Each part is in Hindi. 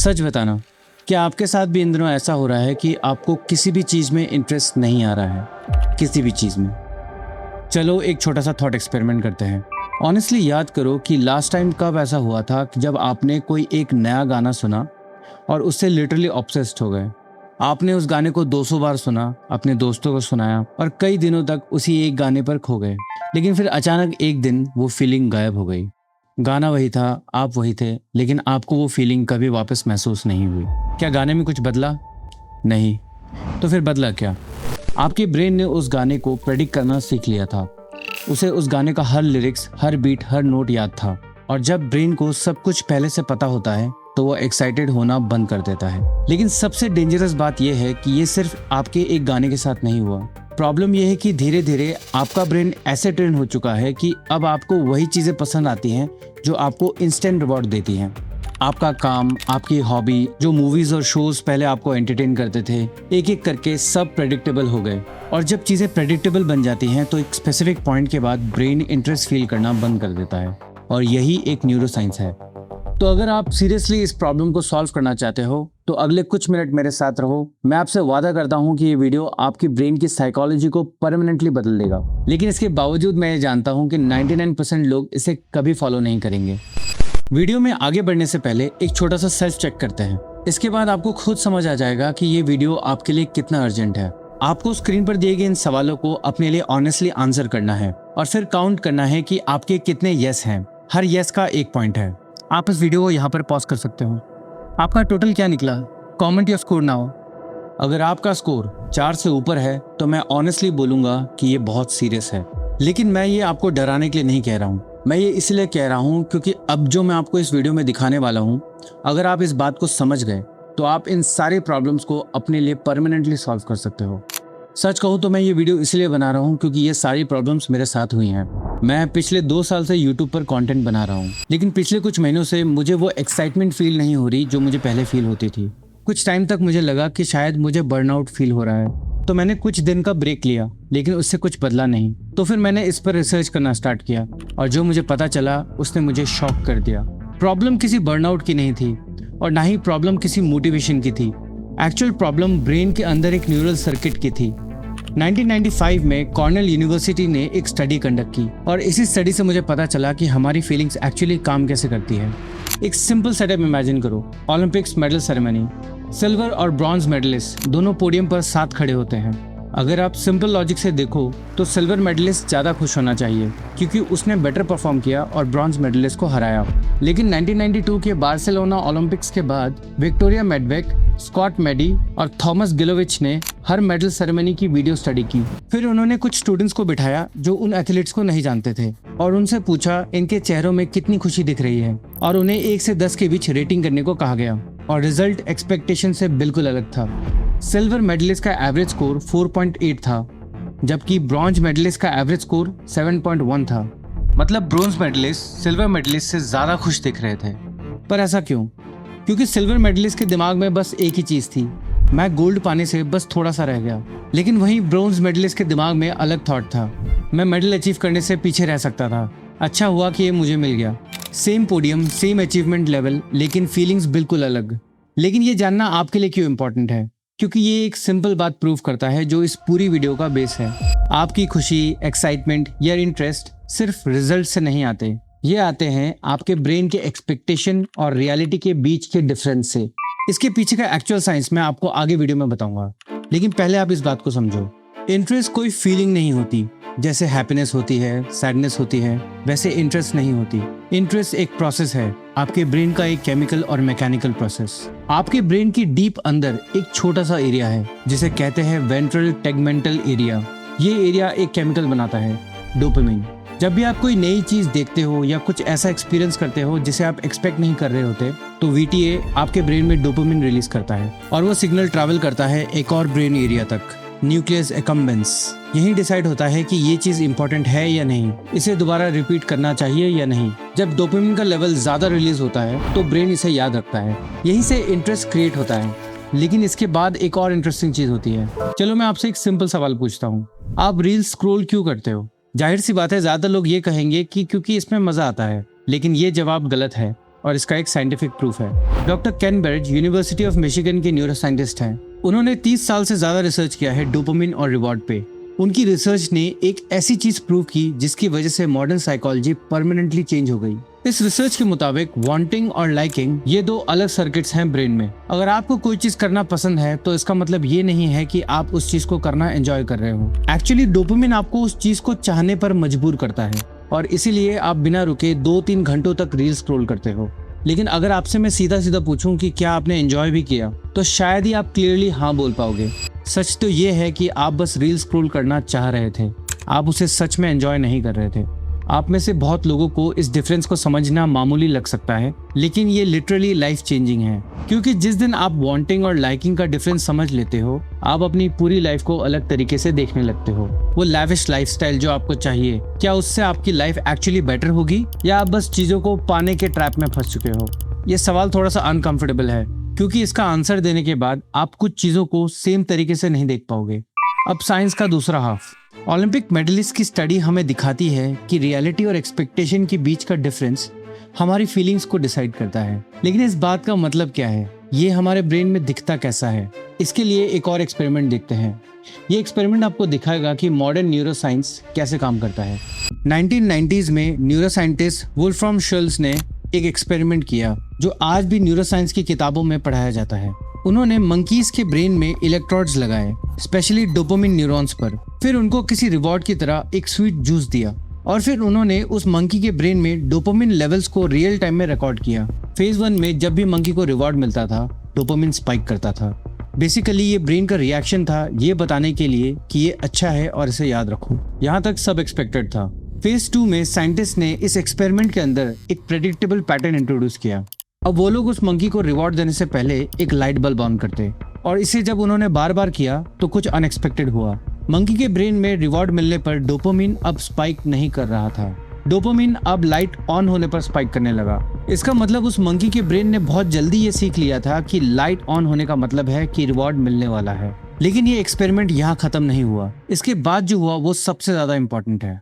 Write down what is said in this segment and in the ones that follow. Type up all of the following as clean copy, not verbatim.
सच बताना, क्या आपके साथ भी इन दिनों ऐसा हो रहा है कि आपको किसी भी चीज़ में इंटरेस्ट नहीं आ रहा है? किसी भी चीज़ में। चलो एक छोटा सा थॉट एक्सपेरिमेंट करते हैं। ऑनेस्टली याद करो कि लास्ट टाइम कब ऐसा हुआ था कि जब आपने कोई एक नया गाना सुना और उससे लिटरली ऑब्सेस्ड हो गए। आपने उस गाने को 200 बार सुना, अपने दोस्तों को सुनाया और कई दिनों तक उसी एक गाने पर खो गए। लेकिन फिर अचानक एक दिन वो फीलिंग गायब हो गई। गाना वही था, आप वही थे, लेकिन आपको वो फीलिंग कभी वापस महसूस नहीं हुई। क्या गाने में कुछ बदला? नहीं। तो फिर बदला क्या? आपके ब्रेन ने उस गाने को प्रेडिक्ट करना सीख लिया था। उसे उस गाने का हर लिरिक्स, हर बीट, हर नोट याद था। और जब ब्रेन को सब कुछ पहले से पता होता है तो वो एक्साइटेड होना बंद कर देता है। लेकिन सबसे डेंजरस बात यह है कि ये सिर्फ आपके एक गाने के साथ नहीं हुआ। प्रॉब्लम यह है कि धीरे धीरे आपका ब्रेन ऐसे ट्रेन हो चुका है कि अब आपको वही चीज़ें पसंद आती हैं जो आपको इंस्टेंट रिवॉर्ड देती हैं। आपका काम, आपकी हॉबी, जो मूवीज और शोज पहले आपको एंटरटेन करते थे, एक एक करके सब प्रेडिक्टेबल हो गए। और जब चीज़ें प्रेडिक्टेबल बन जाती हैं तो एक स्पेसिफिक पॉइंट के बाद ब्रेन इंटरेस्ट फील करना बंद कर देता है। और यही एक न्यूरो साइंस है। तो अगर आप सीरियसली इस प्रॉब्लम को सॉल्व करना चाहते हो तो अगले कुछ मिनट मेरे साथ रहो। मैं आपसे वादा करता हूँ कि ये वीडियो आपकी ब्रेन की साइकोलॉजी को परमानेंटली बदल देगा। लेकिन इसके बावजूद मैं ये जानता हूँ कि 99% लोग इसे कभी फॉलो नहीं करेंगे। वीडियो में आगे बढ़ने से पहले एक छोटा सा सेल्फ चेक करते हैं। इसके बाद आपको खुद समझ आ जाएगा कि ये वीडियो आपके लिए कितना अर्जेंट है। आपको स्क्रीन पर दिए गए इन सवालों को अपने लिए ऑनेस्टली आंसर करना है और फिर काउंट करना है कि आपके कितने यस हैं। हर यस का एक पॉइंट है। आप इस वीडियो को यहाँ पर पॉज कर सकते हो। आपका टोटल क्या निकला? कमेंट या स्कोर नाउ। अगर आपका स्कोर 4 से ऊपर है तो मैं ऑनेस्टली बोलूँगा कि ये बहुत सीरियस है। लेकिन मैं ये आपको डराने के लिए नहीं कह रहा हूँ। मैं ये इसलिए कह रहा हूँ क्योंकि अब जो मैं आपको इस वीडियो में दिखाने वाला हूँ, अगर आप इस बात को समझ गए तो आप इन सारे प्रॉब्लम्स को अपने लिए परमानेंटली सॉल्व कर सकते हो। सच कहूँ तो मैं ये वीडियो इसलिए बना रहा हूँ क्योंकि ये सारी प्रॉब्लम्स मेरे साथ हुई हैं। मैं पिछले 2 साल से यूट्यूब पर कंटेंट बना रहा हूँ, लेकिन पिछले कुछ महीनों से मुझे वो एक्साइटमेंट फील नहीं हो रही जो मुझे पहले फील होती थी। कुछ टाइम तक मुझे लगा कि शायद मुझे बर्नआउट फील हो रहा है, तो मैंने कुछ दिन का ब्रेक लिया, लेकिन उससे कुछ बदला नहीं। तो फिर मैंने इस पर रिसर्च करना स्टार्ट किया और जो मुझे पता चला उसने मुझे शॉक कर दिया। प्रॉब्लम किसी बर्नआउट की नहीं थी और ना ही प्रॉब्लम किसी मोटिवेशन की थी। एक्चुअल प्रॉब्लम ब्रेन के अंदर एक न्यूरल सर्किट की थी। 1995 में कॉर्नेल यूनिवर्सिटी ने एक स्टडी कंडक्ट की और इसी स्टडी से मुझे पता चला कि हमारी फीलिंग्स एक्चुअली काम कैसे करती है। एक सिंपल सेटअप इमेजिन करो। ओलंपिक्स मेडल सेरेमनी, सिल्वर और ब्रॉन्ज मेडलिस्ट दोनों पोडियम पर साथ खड़े होते हैं। अगर आप सिंपल लॉजिक से देखो तो सिल्वर मेडलिस्ट ज़्यादा खुश होना चाहिए क्योंकि उसने बेटर परफॉर्म किया और ब्रॉन्ज मेडलिस्ट को हराया। लेकिन 1992 के बार्सिलोना ओलंपिक्स के बाद विक्टोरिया मेडवेक, स्कॉट मैडी और थॉमस गिलोविच ने हर मेडल सेरेमनी की वीडियो स्टडी की। फिर उन्होंने कुछ स्टूडेंट्स को बिठाया जो उन एथलीट्स को नहीं जानते थे और उनसे पूछा इनके चेहरों में कितनी खुशी दिख रही है, और उन्हें 1 से 10 के बीच रेटिंग करने को कहा गया। और रिजल्ट एक्सपेक्टेशन से बिल्कुल अलग था। सिल्वर मेडलिस्ट का एवरेज स्कोर 4.8 था, जबकि ब्रॉन्ज मेडलिस्ट का एवरेज स्कोर 7.1 था। मतलब ब्रॉन्ज मेडलिस्ट सिल्वर मेडलिस्ट से ज़्यादा खुश दिख रहे थे। पर ऐसा क्यों? क्योंकि सिल्वर मेडलिस्ट के दिमाग में बस एक ही चीज़ थी, मैं गोल्ड पाने से बस थोड़ा सा रह गया। लेकिन वहीं ब्रॉन्ज मेडलिस्ट के दिमाग में अलग थॉट था, मैं मेडल अचीव करने से पीछे रह सकता था। अच्छा हुआ कि ये मुझे मिल गया। Same podium, same achievement level, लेकिन फीलिंग्स बिल्कुल अलग। लेकिन ये जानना आपके लिए क्यों इम्पोर्टेंट है? क्योंकि ये एक सिंपल बात प्रूव करता है जो इस पूरी वीडियो का बेस है। आपकी खुशी, एक्साइटमेंट या इंटरेस्ट सिर्फ रिजल्ट से नहीं आते, ये आते हैं आपके ब्रेन के एक्सपेक्टेशन और रियलिटी के बीच के डिफरेंस से। इसके पीछे का एक्चुअल साइंस मैं आपको आगे वीडियो में बताऊंगा, लेकिन पहले आप इस बात को समझो। इंटरेस्ट कोई फीलिंग नहीं होती। जैसे हैप्पीनेस होती है, सैडनेस होती है, वैसे इंटरेस्ट नहीं होती। इंटरेस्ट एक प्रोसेस है, आपके ब्रेन का एक केमिकल और मैकेनिकल प्रोसेस। आपके ब्रेन की डीप अंदर एक छोटा सा एरिया है जिसे कहते हैं वेंट्रल टेगमेंटल एरिया। ये एरिया एक केमिकल बनाता है, डोपामिन। जब भी आप कोई नई चीज देखते हो या कुछ ऐसा एक्सपीरियंस करते हो जिसे आप एक्सपेक्ट नहीं कर रहे होते, तो VTA आपके ब्रेन में डोपामिन रिलीज करता है और वो सिग्नल ट्रैवल करता है एक और ब्रेन एरिया तक, न्यूक्लियस एकम्बेंस। यही डिसाइड होता है कि ये चीज इंपॉर्टेंट है या नहीं, इसे दोबारा रिपीट करना चाहिए या नहीं। जब डोपामिन का लेवल ज्यादा रिलीज होता है तो ब्रेन इसे याद रखता है, यहीं से इंटरेस्ट क्रिएट होता है। लेकिन इसके बाद एक और इंटरेस्टिंग चीज होती है। चलो मैं आपसे एक सिंपल सवाल पूछता हूँ, आप रील्स स्क्रॉल क्यों करते हो? जाहिर सी बात है ज्यादा लोग ये कहेंगे कि क्योंकि इसमें मजा आता है, लेकिन ये जवाब गलत है और इसका एक साइंटिफिक प्रूफ है। Doctor Ken Berridge university of Michigan के न्यूरोसाइंटिस्ट हैं। उन्होंने 30 साल से ज्यादा रिसर्च किया है डोपामिन और रिवॉर्ड पे। उनकी रिसर्च ने एक ऐसी चीज प्रूव की जिसकी वजह से मॉडर्न साइकोलॉजी परमानेंटली चेंज हो गई। इस रिसर्च के मुताबिक वांटिंग और लाइकिंग ये दो अलग सर्किट्स हैं ब्रेन में। अगर आपको कोई चीज करना पसंद है तो इसका मतलब ये नहीं है कि आप उस चीज को करना एंजॉय कर रहे हो। एक्चुअली डोपामिन आपको उस चीज को चाहने पर मजबूर करता है और इसीलिए आप बिना रुके 2-3 घंटों तक रील स्क्रॉल करते हो। लेकिन अगर आपसे मैं सीधा सीधा पूछूं कि क्या आपने एंजॉय भी किया, तो शायद ही आप क्लियरली हाँ बोल पाओगे। सच तो ये है कि आप बस रील स्क्रॉल करना चाह रहे थे, आप उसे सच में एंजॉय नहीं कर रहे थे। आप में से बहुत लोगों को इस डिफरेंस को समझना मामूली लग सकता है, लेकिन ये लिटरली लाइफ चेंजिंग है। क्योंकि जिस दिन आप वांटिंग और लाइकिंग का डिफरेंस समझ लेते हो, आप अपनी पूरी लाइफ को अलग तरीके से देखने लगते हो। वो लैविश लाइफस्टाइल जो आपको चाहिए, क्या उससे आपकी लाइफ एक्चुअली बेटर होगी या आप बस चीजों को पाने के ट्रैप में फंस चुके हो? ये सवाल थोड़ा सा अनकंफर्टेबल है, क्योंकि इसका आंसर देने के बाद आप कुछ चीजों को सेम तरीके से नहीं देख पाओगे। अब साइंस का दूसरा हाफ। ओलंपिक मेडलिस्ट की स्टडी हमें दिखाती है कि रियलिटी और एक्सपेक्टेशन के बीच का डिफरेंस हमारी फीलिंग्स को डिसाइड करता है। लेकिन इस बात का मतलब क्या है? ये हमारे ब्रेन में दिखता कैसा है? इसके लिए एक और एक्सपेरिमेंट देखते हैं। ये एक्सपेरिमेंट आपको दिखाएगा कि मॉडर्न न्यूरोसाइंस कैसे काम करता है। 1990s में न्यूरोसाइंटिस्ट वुल्फ्राम शुल्ट्ज ने एक एक्सपेरिमेंट किया जो आज भी न्यूरोसाइंस की किताबों में पढ़ाया जाता है। उन्होंने मंकीज के ब्रेन में इलेक्ट्रोड्स लगाए, स्पेशली डोपामिन न्यूरॉन्स पर। फिर उनको किसी रिवॉर्ड की तरह एक स्वीट जूस दिया और फिर उन्होंने उस मंकी के ब्रेन में डोपामिन लेवल्स को रियल टाइम में रिकॉर्ड किया। फेज 1 में जब भी मंकी को रिवॉर्ड मिलता था, डोपामिन स्पाइक करता था। बेसिकली ये ब्रेन का रिएक्शन था, ये बताने के लिए कि ये अच्छा है और इसे याद रखो। यहाँ तक सब एक्सपेक्टेड था। फेज 2 में साइंटिस्ट ने इस एक्सपेरिमेंट के अंदर एक प्रेडिक्टेबल पैटर्न इंट्रोड्यूस किया। अब वो लोग उस मंकी को रिवॉर्ड देने से पहले एक लाइट बल्ब ऑन करते और इसे जब उन्होंने बार बार किया तो कुछ अनएक्सपेक्टेड हुआ। मंकी के ब्रेन में रिवॉर्ड मिलने पर डोपामिन अब स्पाइक नहीं कर रहा था। डोपामिन अब लाइट ऑन होने पर स्पाइक करने लगा। इसका मतलब उस मंकी के ब्रेन ने बहुत जल्दी ये सीख लिया था कि लाइट ऑन होने का मतलब है कि रिवॉर्ड मिलने वाला है। लेकिन ये एक्सपेरिमेंट यहाँ खत्म नहीं हुआ। इसके बाद जो हुआ वो सबसे ज्यादा इंपॉर्टेंट है।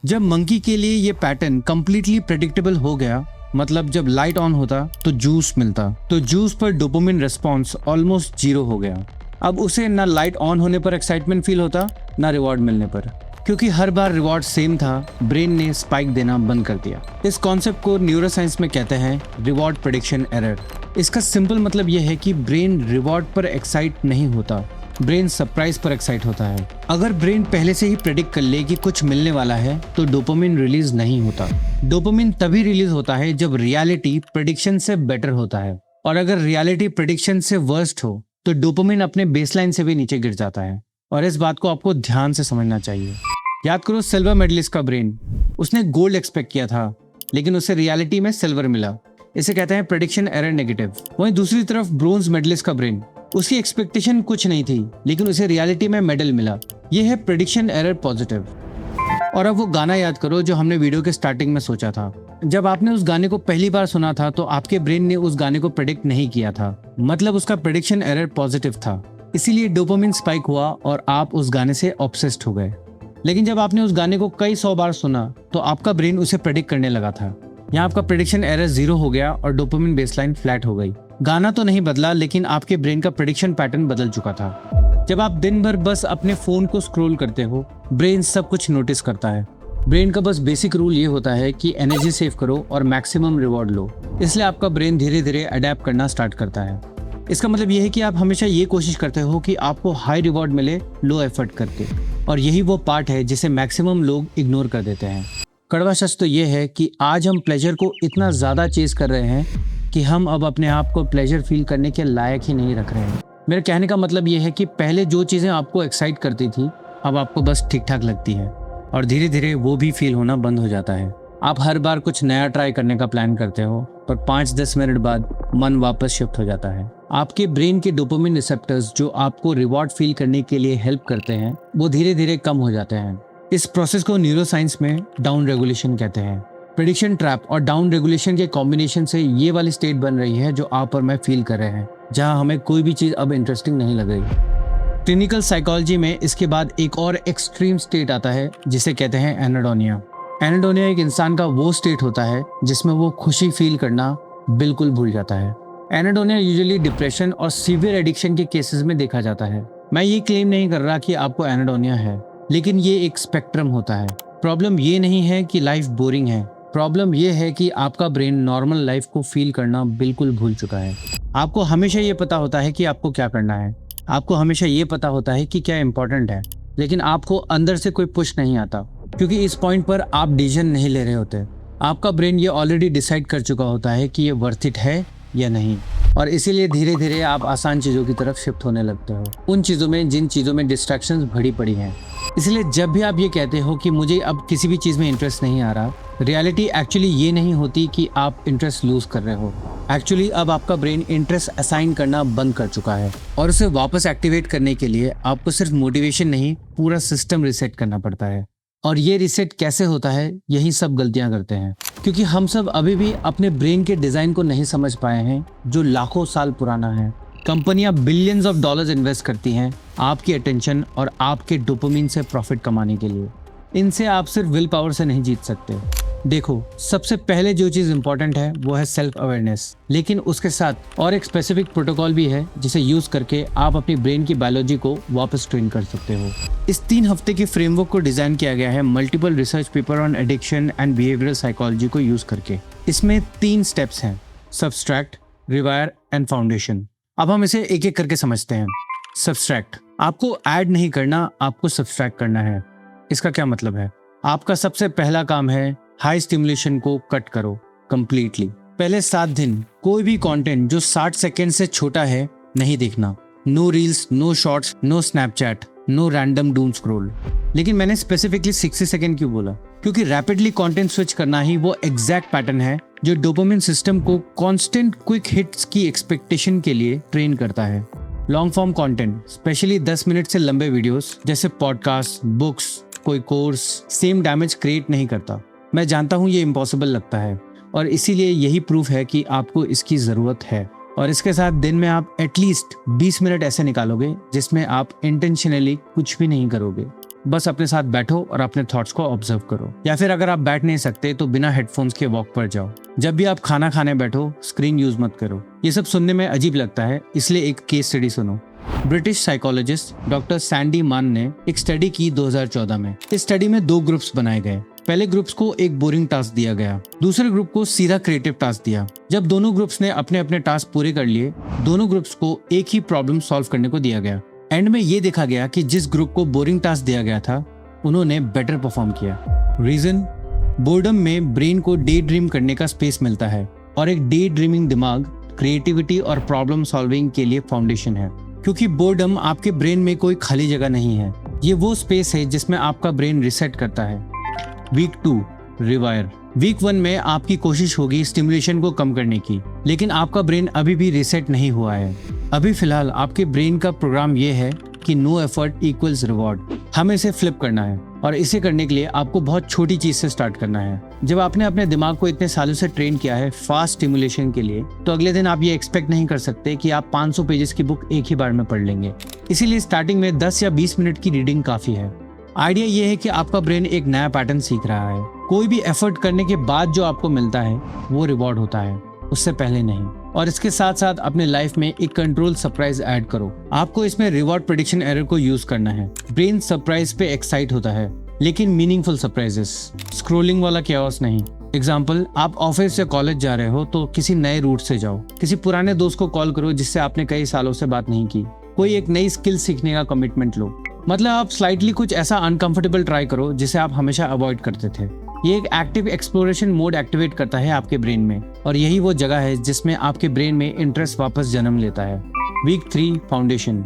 जब मंकी के लिए ये पैटर्न कंप्लीटली प्रेडिक्टेबल हो गया, मतलब जब लाइट ऑन होता तो जूस मिलता, तो जूस पर डोपामिन रिस्पॉन्स ऑलमोस्ट 0 हो गया। अब उसे ना लाइट ऑन होने पर एक्साइटमेंट फील होता, ना रिवॉर्ड मिलने पर। क्योंकि हर बार रिवॉर्ड सेम था, ब्रेन ने स्पाइक देना बंद कर दिया। इस कॉन्सेप्ट को न्यूरोसाइंस में कहते हैं रिवॉर्ड प्रेडिक्शन एरर। इसका सिंपल मतलब यह है कि ब्रेन रिवॉर्ड पर एक्साइट नहीं होता, ब्रेन सरप्राइज पर एक्साइट होता है। अगर ब्रेन पहले से ही प्रेडिक्ट कर ले कि कुछ मिलने वाला है तो डोपामिन रिलीज नहीं होता। डोपामिन तभी रिलीज होता है जब रियलिटी प्रेडिक्शन से बेटर होता है, और अगर रियलिटी प्रेडिक्शन से वर्स्ट हो तो डोपामिन अपने बेसलाइन से भी नीचे गिर जाता है। और इस बात को आपको ध्यान से समझना चाहिए। याद करो सिल्वर मेडलिस्ट का ब्रेन, उसने गोल्ड एक्सपेक्ट किया था लेकिन उसे रियलिटी में सिल्वर मिला। इसे कहते हैं प्रेडिक्शन एरर नेगेटिव। वहीं दूसरी तरफ ब्रोंज मेडलिस्ट का ब्रेन, उसकी एक्सपेक्टेशन कुछ नहीं थी लेकिन उसे रियलिटी में मेडल मिला। यह है प्रेडिक्शन एरर पॉजिटिव। और अब वो गाना याद करो जो हमने वीडियो के स्टार्टिंग में सोचा था। जब आपने उस गाने को पहली बार सुना था तो आपके ब्रेन ने उस गाने को प्रेडिक्ट नहीं किया था, मतलब उसका प्रेडिक्शन एरर पॉजिटिव था। इसीलिए डोपामिन स्पाइक हुआ और आप उस गाने से ऑब्सेस्ड हो गए। लेकिन जब आपने उस गाने को कई 100 बार सुना तो आपका ब्रेन उसे प्रेडिक्ट करने लगा था। यहाँ आपका प्रेडिक्शन एरर 0 हो गया और डोपामिन बेसलाइन फ्लैट हो गई। गाना तो नहीं बदला लेकिन आपके ब्रेन का प्रेडिक्शन पैटर्न बदल चुका था। जब आप दिन भर बस अपने फोन को स्क्रॉल करते हो, ब्रेन सब कुछ नोटिस करता है। ब्रेन का बस बेसिक रूल ये होता है कि एनर्जी सेव करो और मैक्सिमम रिवॉर्ड लो। इसलिए आपका ब्रेन धीरे धीरे अडेप्ट करना स्टार्ट करता है। इसका मतलब ये है कि आप हमेशा ये कोशिश करते हो कि आपको हाई रिवॉर्ड मिले लो एफर्ट करके, और यही वो पार्ट है जिसे मैक्सिमम लोग इग्नोर कर देते हैं। कड़वा सच तो ये है कि आज हम प्लेजर को इतना ज़्यादा चेज कर रहे हैं कि हम अब अपने आप को प्लेजर फील करने के लायक ही नहीं रख रहे हैं। मेरे कहने का मतलब ये है कि पहले जो चीज़ें आपको एक्साइट करती थी अब आपको बस ठीक ठाक लगती है, और धीरे धीरे वो भी फील होना बंद हो जाता है। आप हर बार कुछ नया ट्राई करने का प्लान करते हो पर 5-10 मिनट बाद मन वापस शिफ्ट हो जाता है। आपके ब्रेन के डोपामिन रिसेप्टर्स जो आपको रिवॉर्ड फील करने के लिए हेल्प करते हैं वो धीरे धीरे कम हो जाते हैं। इस प्रोसेस को न्यूरोसाइंस में डाउन रेगुलेशन कहते हैं। प्रेडिक्शन ट्रैप और डाउन रेगुलेशन के कॉम्बिनेशन से ये वाली स्टेट बन रही है जो आप और मैं फील कर रहे हैं, जहां हमें कोई भी चीज़ अब इंटरेस्टिंग नहीं लग रही। क्लिनिकल साइकोलॉजी में इसके बाद एक और एक्सट्रीम स्टेट आता है जिसे कहते हैं एनाडोनिया। एनाडोनिया एक इंसान का वो स्टेट होता है जिसमें वो खुशी फील करना, बिल्कुल भूल जाता है। एनाडोनिया यूजुअली डिप्रेशन और सीवियर एडिक्शन के केसेस में देखा जाता है। मैं ये क्लेम नहीं कर रहा कि आपको एनाडोनिया है, लेकिन ये एक स्पेक्ट्रम होता है। प्रॉब्लम ये नहीं है कि लाइफ बोरिंग है, प्रॉब्लम ये है कि आपका ब्रेन नॉर्मल लाइफ को फील करना बिल्कुल भूल चुका है। आपको हमेशा ये पता होता है कि आपको क्या करना है, आपको हमेशा ये पता होता है कि क्या इंपॉर्टेंट है, लेकिन आपको अंदर से कोई पुश नहीं आता, क्योंकि इस पॉइंट पर आप डिसीजन नहीं ले रहे होते। आपका ब्रेन ये ऑलरेडी डिसाइड कर चुका होता है कि ये वर्थ इट है या नहीं, और इसीलिए धीरे धीरे आप आसान चीज़ों की तरफ शिफ्ट होने लगते हो, उन चीज़ों में जिन चीज़ों में डिस्ट्रैक्शंस भरी पड़ी हैं। इसलिए जब भी आप ये कहते हो कि मुझे अब किसी भी चीज़ में इंटरेस्ट नहीं आ रहा, रियलिटी एक्चुअली ये नहीं होती कि आप इंटरेस्ट लूज कर रहे हो। एक्चुअली अब आपका ब्रेन इंटरेस्ट असाइन करना बंद कर चुका है, और उसे वापस एक्टिवेट करने के लिए आपको सिर्फ मोटिवेशन नहीं, पूरा सिस्टम रिसेट करना पड़ता है। और ये रिसेट कैसे होता है, यही सब गलतियां करते हैं, क्योंकि हम सब अभी भी अपने ब्रेन के डिजाइन को नहीं समझ पाए हैं, जो लाखों साल पुराना है। कंपनियां बिलियंस ऑफ डॉलर्स इन्वेस्ट करती हैं आपकी अटेंशन और आपके डोपामिन से प्रॉफिट कमाने के लिए। इनसे आप सिर्फ विल पावर से नहीं जीत सकते। देखो, सबसे पहले जो चीज़ इंपॉर्टेंट है वो है सेल्फ अवेयरनेस, लेकिन उसके साथ और एक स्पेसिफिक प्रोटोकॉल भी है जिसे यूज करके आप अपनी ब्रेन की बायोलॉजी को वापस ट्रेन कर सकते हो। इस 3 हफ्ते के फ्रेमवर्क को डिजाइन किया गया है multiple research paper on addiction and behavioural psychology को यूज करके। इसमें 3 स्टेप्स हैं: सब्सट्रैक्ट, रिवायर एंड फाउंडेशन। अब हम इसे एक एक करके समझते हैं। सब्सट्रैक्ट, आपको ऐड नहीं करना, आपको सब्सट्रैक्ट करना है। इसका क्या मतलब है? आपका सबसे पहला काम है हाई स्टिमुलेशन को कट करो कंप्लीटली। पहले 7 दिन कोई भी कंटेंट जो 60 सेकंड से छोटा है नहीं देखना। No reels, no shorts, no Snapchat, no random doom scroll. लेकिन मैंने स्पेसिफिकली 60 सेकंड क्यों बोला? क्योंकि रैपिडली कंटेंट स्विच करना ही वो एग्जैक्ट पैटर्न है जो डोपामिन सिस्टम को कांस्टेंट क्विक हिट्स की एक्सपेक्टेशन के लिए ट्रेन करता है। Long form content, specially 10 minute से लंबे वीडियोस जैसे पॉडकास्ट, बुक्स, कोई कोर्स, सेम डैमेज क्रिएट नहीं करता। मैं जानता हूँ ये इम्पॉसिबल लगता है, और इसीलिए यही प्रूफ है कि आपको इसकी ज़रूरत है। और इसके साथ दिन में आप एटलीस्ट 20 मिनट ऐसे निकालोगे जिसमें आप इंटेंशनली कुछ भी नहीं करोगे, बस अपने साथ बैठो और अपने थॉट्स को ऑब्जर्व करो। या फिर अगर आप बैठ नहीं सकते तो बिना हेडफोन्स के वॉक पर जाओ। जब भी आप खाना खाने बैठो, स्क्रीन यूज मत करो। ये सब सुनने में अजीब लगता है, इसलिए एक केस स्टडी सुनो। ब्रिटिश साइकोलॉजिस्ट डॉक्टर सैंडी मान ने एक स्टडी की 2014 में। इस स्टडी में 2 ग्रुप्स बनाए गए। पहले ग्रुप्स को एक बोरिंग टास्क दिया गया, दूसरे ग्रुप को सीधा क्रिएटिव टास्क दिया। जब दोनों ग्रुप्स ने अपने अपने टास्क पूरे कर लिए, दोनों ग्रुप्स को एक ही प्रॉब्लम सॉल्व करने को दिया गया। एंड में ये देखा गया कि जिस ग्रुप को बोरिंग टास्क दिया गया था, उन्होंने बेटर परफॉर्म किया। रीजन, बोर्डम में ब्रेन को डे ड्रीम करने का स्पेस मिलता है, और एक डे ड्रीमिंग दिमाग क्रिएटिविटी और प्रॉब्लम सॉल्विंग के लिए फाउंडेशन है। क्योंकि बोर्डम आपके ब्रेन में कोई खाली जगह नहीं है, ये वो स्पेस है जिसमें आपका ब्रेन रिसेट करता है। Week 2, rewire. वीक 1 में आपकी कोशिश होगी स्टिमुलेशन को कम करने की, लेकिन आपका ब्रेन अभी भी रिसेट नहीं हुआ है। अभी फिलहाल आपके ब्रेन का प्रोग्राम ये है कि नो एफर्ट इक्वल्स रिवॉर्ड। हमें इसे फ्लिप करना है, और इसे करने के लिए आपको बहुत छोटी चीज से स्टार्ट करना है। जब आपने अपने दिमाग को इतने सालों से ट्रेन किया है फास्ट स्टिमुलेशन के लिए, तो अगले दिन आप ये एक्सपेक्ट नहीं कर सकते कि आप 500 पेजेस की बुक एक ही बार में पढ़ लेंगे। इसीलिए स्टार्टिंग में 10 या 20 मिनट की रीडिंग काफी है। आइडिया ये है कि आपका ब्रेन एक नया पैटर्न सीख रहा है। कोई भी एफर्ट करने के बाद जो आपको मिलता है वो रिवॉर्ड होता है, उससे पहले नहीं। और इसके साथ साथ अपने लाइफ में एक कंट्रोल सरप्राइज ऐड करो। आपको इसमें रिवॉर्ड प्रेडिक्शन एरर को यूज करना है। ब्रेन सरप्राइज पे एक्साइट होता है, लेकिन मीनिंगफुल सरप्राइजेस, स्क्रोलिंग वाला कैओस नहीं। एग्जाम्पल, आप ऑफिस या कॉलेज जा रहे हो तो किसी नए रूट से जाओ। किसी पुराने दोस्त को कॉल करो जिससे आपने कई सालों से बात नहीं की। कोई एक नई स्किल सीखने का कमिटमेंट लो। मतलब आप स्लाइटली कुछ ऐसा अनकंफर्टेबल ट्राई करो जिसे आप हमेशा अवॉइड करते थे। ये एक एक्टिव एक्सप्लोरेशन मोड एक्टिवेट करता है आपके ब्रेन में, और यही वो जगह है जिसमें आपके ब्रेन में इंटरेस्ट वापस जन्म लेता है। Week 3, foundation.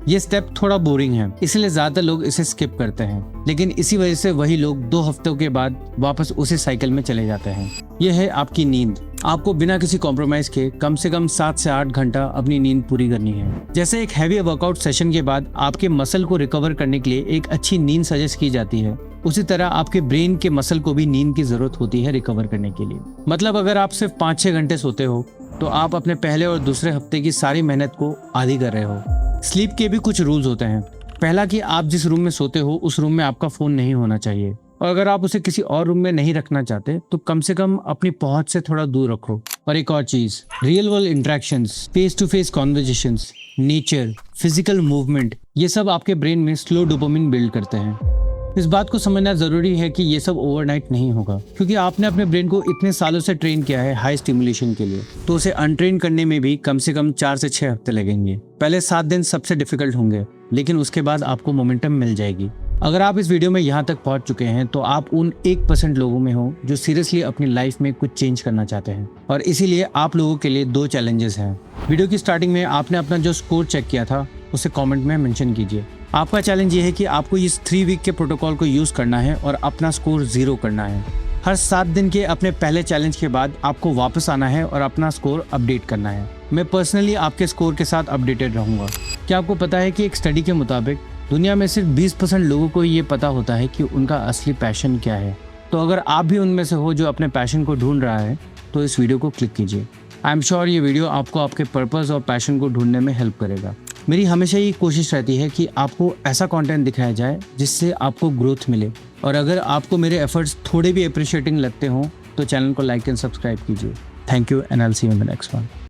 ये स्टेप थोड़ा बोरिंग है, इसलिए ज्यादा लोग इसे स्किप करते हैं, लेकिन इसी वजह से वही लोग 2 हफ्तों के बाद वापस उसी साइकिल में चले जाते हैं। यह है आपकी नींद। आपको बिना किसी कॉम्प्रोमाइज के कम से कम 7 से 8 घंटा अपनी नींद पूरी करनी है। जैसे एक हैवी वर्कआउट सेशन के बाद आपके मसल को रिकवर करने के लिए एक अच्छी नींद सजेस्ट की जाती है, उसी तरह आपके ब्रेन के मसल को भी नींद की जरूरत होती है रिकवर करने के लिए। मतलब अगर आप सिर्फ 5-6 घंटे सोते हो तो आप अपने पहले और दूसरे हफ्ते की सारी मेहनत को आधी कर रहे हो। स्लीप के भी कुछ रूल्स होते हैं। पहला कि आप जिस रूम में सोते हो उस रूम में आपका फोन नहीं होना चाहिए, और अगर आप उसे किसी और रूम में नहीं रखना चाहते तो कम से कम अपनी पहुंच से थोड़ा दूर रखो। और एक और चीज, real world interactions, face to face conversations, nature, physical movement, ये सब आपके ब्रेन में स्लो डोपामिन बिल्ड करते हैं। इस बात को समझना जरूरी है कि ये सब ओवरनाइट नहीं होगा, क्योंकि आपने अपने ब्रेन को इतने सालों से ट्रेन किया है हाई स्टिमुलेशन के लिए, तो उसे अनट्रेन करने में भी कम से कम 4 से 6 हफ्ते लगेंगे। पहले 7 दिन सबसे डिफिकल्ट होंगे, लेकिन उसके बाद आपको मोमेंटम मिल जाएगी। अगर आप इस वीडियो में यहाँ तक पहुंच चुके हैं तो आप उन 1% लोगों में हो जो सीरियसली अपनी लाइफ में कुछ चेंज करना चाहते हैं, और इसीलिए आप लोगों के लिए 2 चैलेंजेस हैं। वीडियो की स्टार्टिंग में आपने अपना जो स्कोर चेक किया था उसे कमेंट में मेंशन कीजिए। आपका चैलेंज ये है कि आपको इस 3 वीक के प्रोटोकॉल को यूज करना है और अपना स्कोर 0 करना है। हर 7 दिन के अपने पहले चैलेंज के बाद आपको वापस आना है और अपना स्कोर अपडेट करना है। मैं पर्सनली आपके स्कोर के साथ अपडेटेड रहूंगा। क्या आपको पता है कि एक स्टडी के मुताबिक दुनिया में सिर्फ 20% लोगों को ये पता होता है कि उनका असली पैशन क्या है। तो अगर आप भी उनमें से हो जो अपने पैशन को ढूंढ रहा है तो इस वीडियो को क्लिक कीजिए। आई एम श्योर ये वीडियो आपको आपके पर्पस और पैशन को ढूंढने में हेल्प करेगा। मेरी हमेशा ये कोशिश रहती है कि आपको ऐसा कंटेंट दिखाया जाए जिससे आपको ग्रोथ मिले, और अगर आपको मेरे एफर्ट्स थोड़े भी अप्रिशिएटिंग लगते हों तो चैनल को लाइक एंड सब्सक्राइब कीजिए। Thank you and I will see you in the next one.